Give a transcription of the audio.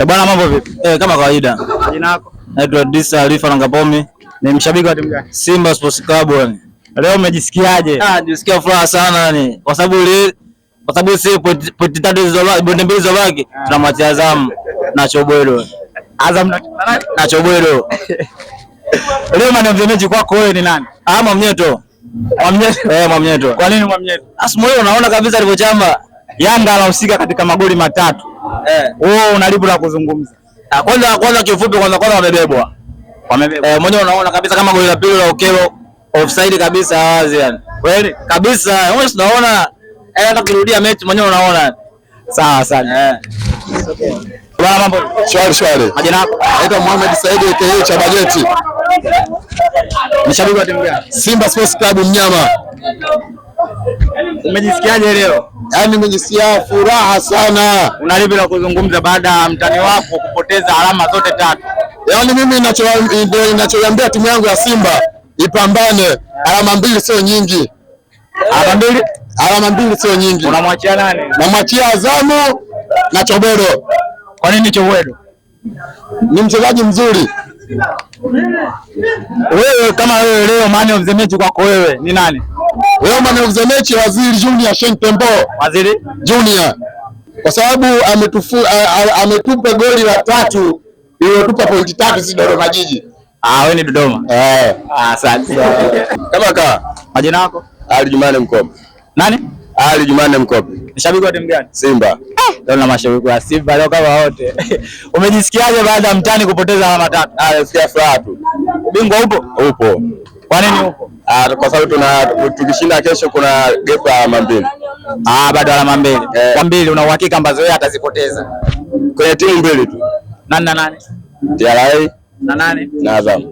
Bwana mambo vipi? Kama kawaida. Jina lako? Naitwa Disa Alifa Ngapombe. Ni mshabiki wa timu gani? Simba Sports Club yani. Leo umejisikiaje? Najisikia furaha sana yani. Kwa sababu sisi pointi tatu mbili zilizobaki tunamwachia Azam na Chobwelo. Azam na Chobwelo. Leo man of the match kwako wewe ni nani? Mwamnyeto. Mwamnyeto. Kwa nini Mwamnyeto? Asmoyo unaona kabisa alivyochamba. Yanga anahusika katika magoli matatu. Wewe unalipo la kuzungumza. Kwanza kifupi kwanza wamebebwa. Mwenyewe unaona kabisa kama goli la pili la Okelo offside kabisa wazi yani. Kweli kabisa. Wewe unaona hata kurudia mechi mwenyewe unaona. Sawa sana. Bwana mambo shwari. Majina yako? Naitwa Mohamed Said aka Chabageti. Ni shabiki wa timu gani? Simba Sports Club Mnyama. Umejisikiaje leo? Yaani nimejisikia furaha sana. Unalipi la kuzungumza baada ya mtani wako kupoteza alama zote tatu? Yaani mimi ninachoiambia timu yangu ya Simba ipambane, alama mbili sio nyingi. Alama mbili sio nyingi. Unamwachia nani? Namwachia Azamu na Chobero. Kwa nini Chobero? Ni mchezaji mzuri. Wewe kama wewe leo man of the match kwako wewe ni nani? Leo man of the match Waziri Junior Sheikh Tembo. Waziri Junior. Kwa sababu ametupa goli la tatu iliyotupa pointi tatu si Dodoma Jiji. Wewe ni Dodoma. Asante. Kama majina yako? Ali Jumane Mkope. Nani? Ali Jumane Mkope. Ni shabiki wa timu gani? Simba. Leo na mashabiki wa Simba leo kama wote. Umejisikiaje baada ya mtani kupoteza alama tatu? Nasikia furaha tu. Ubingwa upo? Kwa nini upo? Kwa sababu tukishinda kesho kuna gap ya alama mbili. Bado alama mbili. Kwa mbili una uhakika ambazo yeye atazipoteza. Kwenye timu mbili tu. Nani na nani? TRA na nani? Na Azam.